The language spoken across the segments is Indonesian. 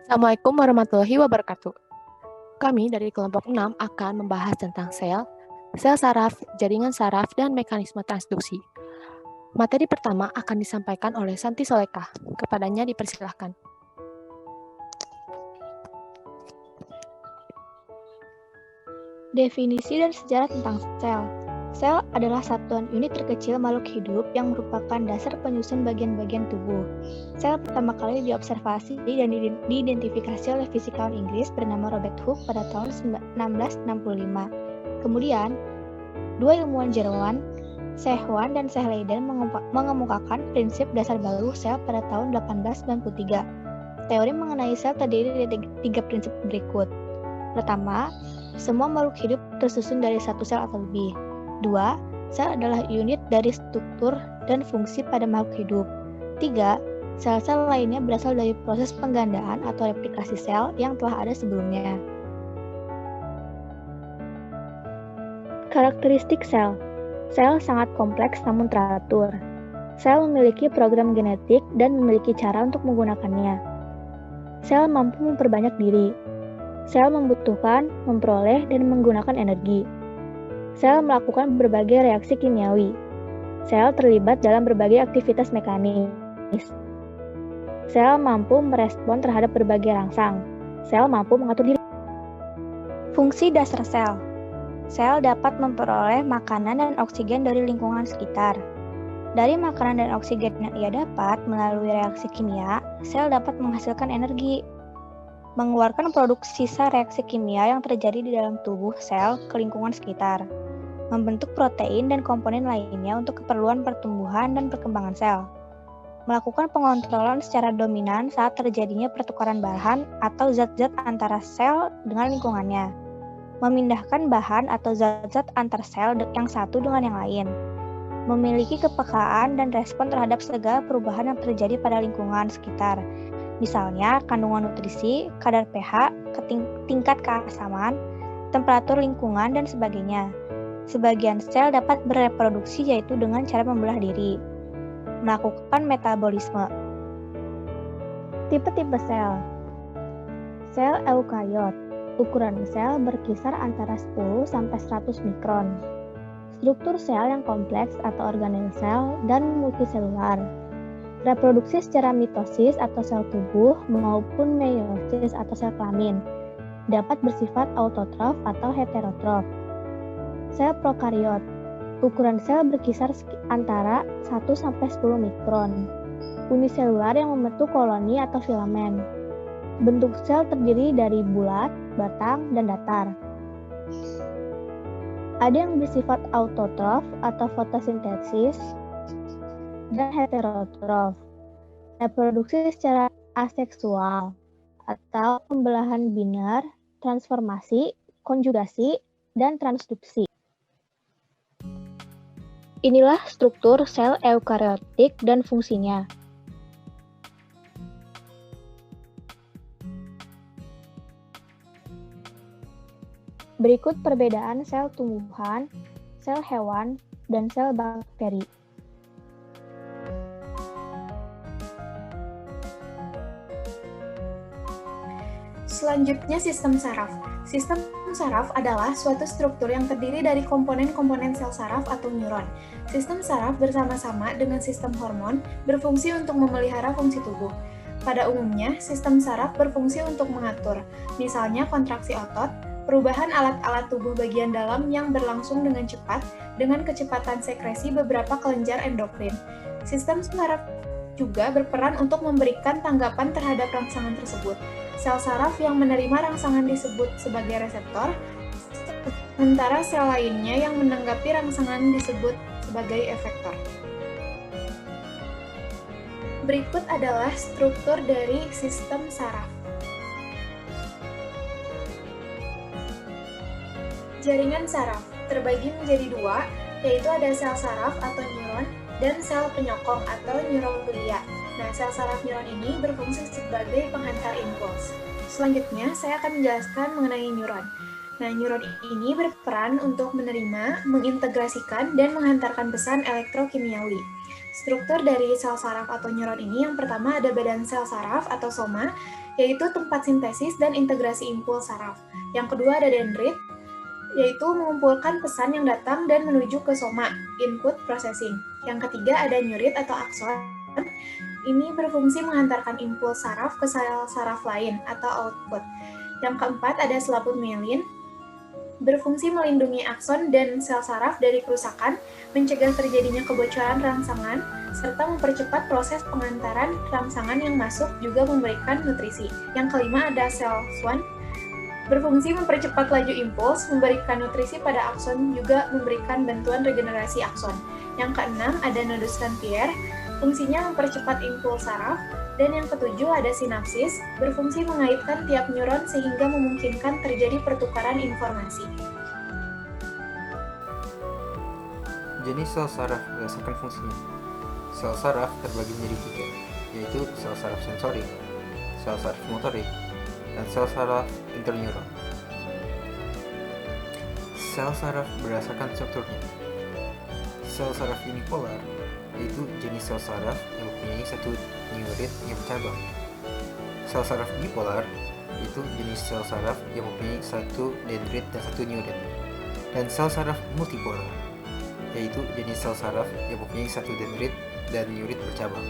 Assalamualaikum warahmatullahi wabarakatuh. Kami dari kelompok 6 akan membahas tentang sel saraf, jaringan saraf, dan mekanisme transduksi. Materi pertama akan disampaikan oleh Santi Solekah. Kepadanya dipersilahkan. Definisi dan sejarah tentang sel. Sel adalah satuan unit terkecil makhluk hidup yang merupakan dasar penyusun bagian-bagian tubuh. Sel pertama kali diobservasi dan diidentifikasi oleh fisikawan Inggris bernama Robert Hooke pada tahun 1665. Kemudian, dua ilmuwan Jerman, Schwann dan Schleiden mengemukakan prinsip dasar baru sel pada tahun 1893. Teori mengenai sel terdiri dari tiga prinsip berikut. Pertama, semua makhluk hidup tersusun dari satu sel atau lebih. 2. Sel adalah unit dari struktur dan fungsi pada makhluk hidup. 3. Sel-sel lainnya berasal dari proses penggandaan atau replikasi sel yang telah ada sebelumnya. Karakteristik sel. Sel sangat kompleks namun teratur. Sel memiliki program genetik dan memiliki cara untuk menggunakannya. Sel mampu memperbanyak diri. Sel membutuhkan, memperoleh, dan menggunakan energi. Sel melakukan berbagai reaksi kimiawi. Sel terlibat dalam berbagai aktivitas mekanis. Sel mampu merespon terhadap berbagai rangsang. Sel mampu mengatur diri. Fungsi dasar sel. Sel dapat memperoleh makanan dan oksigen dari lingkungan sekitar. Dari makanan dan oksigen yang ia dapat melalui reaksi kimia, sel dapat menghasilkan energi, mengeluarkan produk sisa reaksi kimia yang terjadi di dalam tubuh sel ke lingkungan sekitar, membentuk protein dan komponen lainnya untuk keperluan pertumbuhan dan perkembangan sel, melakukan pengontrolan secara dominan saat terjadinya pertukaran bahan atau zat-zat antara sel dengan lingkungannya, memindahkan bahan atau zat-zat antar sel yang satu dengan yang lain, memiliki kepekaan dan respon terhadap segala perubahan yang terjadi pada lingkungan sekitar, misalnya kandungan nutrisi, kadar pH, tingkat keasaman, temperatur lingkungan, dan sebagainya. Sebagian sel dapat bereproduksi yaitu dengan cara membelah diri, melakukan metabolisme. Tipe-tipe sel. Sel eukariot. Ukuran sel berkisar antara 10 sampai 100 mikron. Struktur sel yang kompleks atau organel sel dan multiselular. Reproduksi secara mitosis atau sel tubuh maupun meiosis atau sel kelamin dapat bersifat autotrof atau heterotrof. Sel prokariot. Ukuran sel berkisar antara 1 sampai 10 mikron. Uniselular yang membentuk koloni atau filamen. Bentuk sel terdiri dari bulat, batang, dan datar. Ada yang bersifat autotrof atau fotosintesis dan heterotrof, reproduksi secara aseksual atau pembelahan biner, transformasi, konjugasi, dan transduksi. Inilah struktur sel eukariotik dan fungsinya. Berikut perbedaan sel tumbuhan, sel hewan, dan sel bakteri. Selanjutnya, sistem saraf. Sistem saraf adalah suatu struktur yang terdiri dari komponen-komponen sel saraf atau neuron. Sistem saraf bersama-sama dengan sistem hormon berfungsi untuk memelihara fungsi tubuh. Pada umumnya, sistem saraf berfungsi untuk mengatur, misalnya kontraksi otot, perubahan alat-alat tubuh bagian dalam yang berlangsung dengan cepat, dengan kecepatan sekresi beberapa kelenjar endokrin. Sistem saraf juga berperan untuk memberikan tanggapan terhadap rangsangan tersebut. Sel saraf yang menerima rangsangan disebut sebagai reseptor, sementara sel lainnya yang menanggapi rangsangan disebut sebagai efektor. Berikut adalah struktur dari sistem saraf. Jaringan saraf terbagi menjadi dua, yaitu ada sel saraf atau neuron dan sel penyokong atau neuroglia. Nah, sel saraf neuron ini berfungsi sebagai penghantar impuls. Selanjutnya, saya akan menjelaskan mengenai neuron. Nah, neuron ini berperan untuk menerima, mengintegrasikan, dan menghantarkan pesan elektrokimiawi. Struktur dari sel saraf atau neuron ini yang pertama ada badan sel saraf atau soma, yaitu tempat sintesis dan integrasi impuls saraf. Yang kedua ada dendrit, yaitu mengumpulkan pesan yang datang dan menuju ke soma, input processing. Yang ketiga ada neurit atau akson. Ini berfungsi mengantarkan impuls saraf ke sel saraf lain atau output. Yang keempat ada selaput mielin, berfungsi melindungi akson dan sel saraf dari kerusakan, mencegah terjadinya kebocoran rangsangan, serta mempercepat proses pengantaran rangsangan yang masuk, juga memberikan nutrisi. Yang kelima ada sel Schwann, berfungsi mempercepat laju impuls, memberikan nutrisi pada akson, juga memberikan bantuan regenerasi akson. Yang keenam ada nodus Rentier, fungsinya mempercepat impuls saraf. Dan yang ketujuh ada sinapsis, berfungsi mengaitkan tiap neuron sehingga memungkinkan terjadi pertukaran informasi. Jenis sel saraf berdasarkan fungsinya. Sel saraf terbagi menjadi 3, yaitu sel saraf sensorik, sel saraf motorik, dan sel saraf interneuron. Sel saraf berdasarkan strukturnya. Sel saraf unipolar yaitu jenis sel saraf yang mempunyai satu neurit yang bercabang. Sel saraf bipolar yaitu jenis sel saraf yang mempunyai satu dendrit dan satu neurit. Dan sel saraf multipolar yaitu jenis sel saraf yang mempunyai satu dendrit dan neurit bercabang.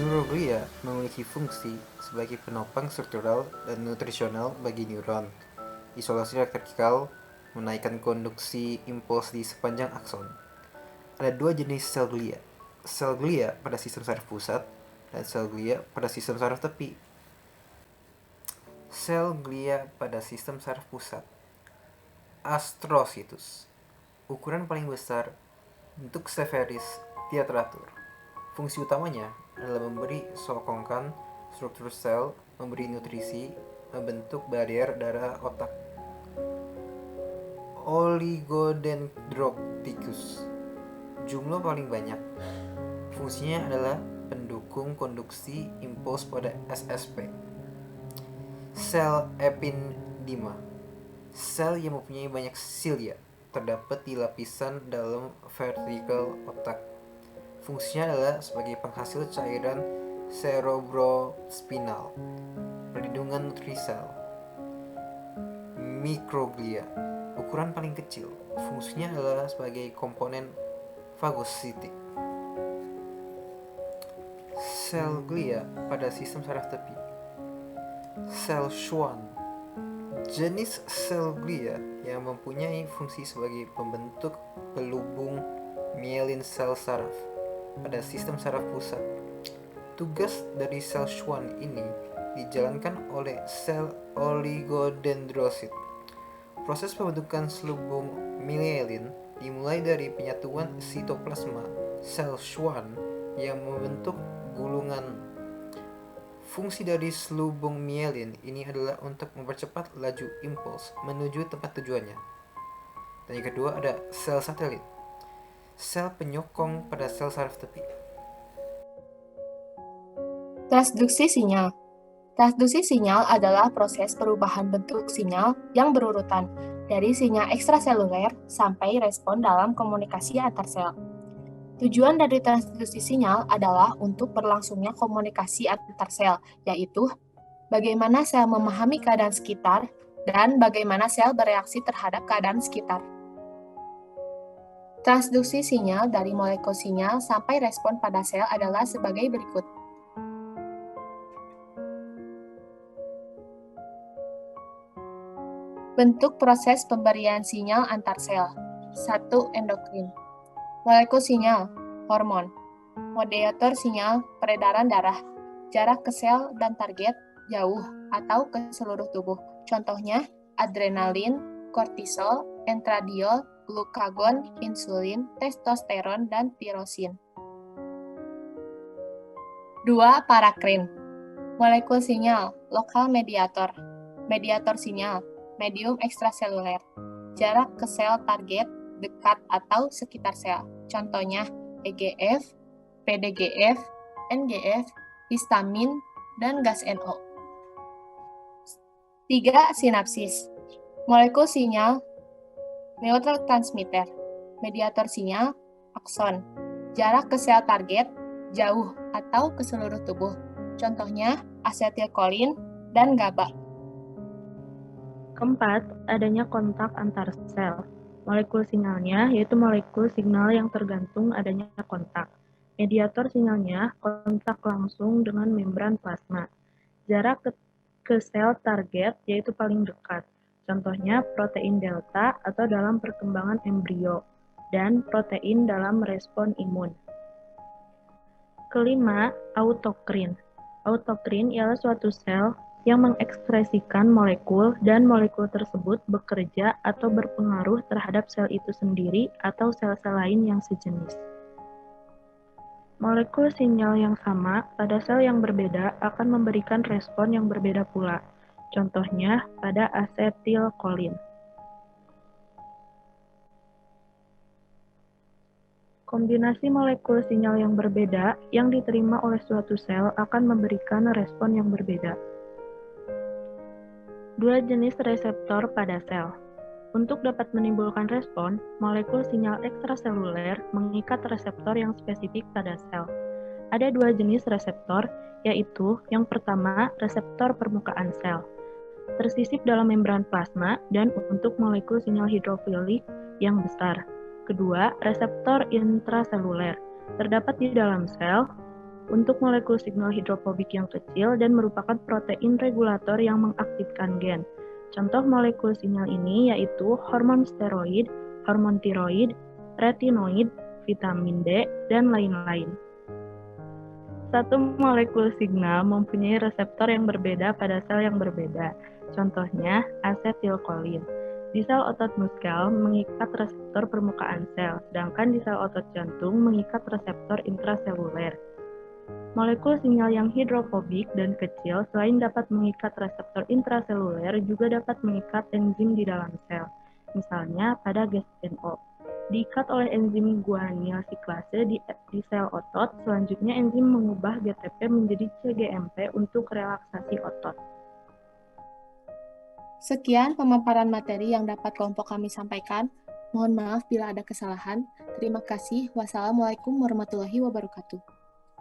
Neuroglia memiliki fungsi sebagai penopang struktural dan nutrisional bagi neuron, isolasi vertikal, menaikkan konduksi impuls di sepanjang akson. Ada dua jenis sel glia pada sistem saraf pusat dan sel glia pada sistem saraf tepi. Sel glia pada sistem saraf pusat. Astrocytus. Ukuran paling besar, bentuk spheris, tidak teratur. Fungsi utamanya adalah memberi sokongkan struktur sel, memberi nutrisi, membentuk barrier darah otak. Oligodendroticus. Jumlah paling banyak. Fungsinya adalah pendukung konduksi impuls pada SSP. Sel epindyma. Sel yang mempunyai banyak silia, terdapat di lapisan dalam vertikal otak. Fungsinya adalah sebagai penghasil cairan cerebrospinal, perlindungan nutrisel. Mikroglia. Ukuran paling kecil. Fungsinya adalah sebagai komponen fagositik. Sel glia pada sistem saraf tepi. Sel Schwann. Jenis sel glia yang mempunyai fungsi sebagai pembentuk pelubung mielin sel saraf pada sistem saraf pusat. Tugas dari sel Schwann ini dijalankan oleh sel oligodendrosit. Proses pembentukan selubung mielin dimulai dari penyatuan sitoplasma sel Schwann yang membentuk gulungan. Fungsi dari selubung mielin ini adalah untuk mempercepat laju impuls menuju tempat tujuannya. Dan yang kedua ada sel satelit, sel penyokong pada sel saraf tepi. Transduksi sinyal. Transduksi sinyal adalah proses perubahan bentuk sinyal yang berurutan dari sinyal ekstraseluler sampai respon dalam komunikasi antar sel. Tujuan dari transduksi sinyal adalah untuk berlangsungnya komunikasi antar sel, yaitu bagaimana sel memahami keadaan sekitar dan bagaimana sel bereaksi terhadap keadaan sekitar. Transduksi sinyal dari molekul sinyal sampai respon pada sel adalah sebagai berikut. Bentuk proses pemberian sinyal antar sel. 1. Endokrin. Molekul sinyal, hormon. Mediator sinyal, peredaran darah. Jarak ke sel dan target, jauh atau ke seluruh tubuh. Contohnya, adrenalin, kortisol, estradiol, glukagon, insulin, testosteron, dan tirosin. 2. Parakrin. Molekul sinyal, lokal mediator. Mediator sinyal, medium ekstraseluler. Jarak ke sel target, dekat atau sekitar sel. Contohnya EGF, PDGF, NGF, histamin, dan gas NO. 3. Sinapsis. Molekul sinyal, neurotransmitter. Mediator sinyal, akson. Jarak ke sel target, jauh atau ke seluruh tubuh. Contohnya asetilkolin, dan GABA. Keempat, adanya kontak antar sel. Molekul sinyalnya yaitu molekul signal yang tergantung adanya kontak. Mediator sinyalnya kontak langsung dengan membran plasma. Jarak ke sel target yaitu paling dekat. Contohnya protein delta atau dalam perkembangan embrio dan protein dalam respon imun. Kelima, autokrin. Autokrin ialah suatu sel yang mengekspresikan molekul dan molekul tersebut bekerja atau berpengaruh terhadap sel itu sendiri atau sel-sel lain yang sejenis. Molekul sinyal yang sama pada sel yang berbeda akan memberikan respon yang berbeda pula. Contohnya pada asetilkolin. Kombinasi molekul sinyal yang berbeda yang diterima oleh suatu sel akan memberikan respon yang berbeda. Dua jenis reseptor pada sel. Untuk dapat menimbulkan respon, molekul sinyal ekstraseluler mengikat reseptor yang spesifik pada sel. Ada dua jenis reseptor, yaitu yang pertama reseptor permukaan sel, tersisip dalam membran plasma dan untuk molekul sinyal hidrofilik yang besar. Kedua, reseptor intraseluler, terdapat di dalam sel, untuk molekul signal hidrofobik yang kecil dan merupakan protein regulator yang mengaktifkan gen. Contoh molekul sinyal ini yaitu hormon steroid, hormon tiroid, retinoid, vitamin D, dan lain-lain. Satu molekul signal mempunyai reseptor yang berbeda pada sel yang berbeda. Contohnya asetilkolin. Di sel otot muskel mengikat reseptor permukaan sel, sedangkan di sel otot jantung mengikat reseptor intraseluler. Molekul sinyal yang hidrofobik dan kecil selain dapat mengikat reseptor intraseluler juga dapat mengikat enzim di dalam sel, misalnya pada GSNO. Diikat oleh enzim guanil siklase di sel otot, selanjutnya enzim mengubah GTP menjadi cGMP untuk relaksasi otot. Sekian pemaparan materi yang dapat kelompok kami sampaikan. Mohon maaf bila ada kesalahan. Terima kasih. Wassalamualaikum warahmatullahi wabarakatuh.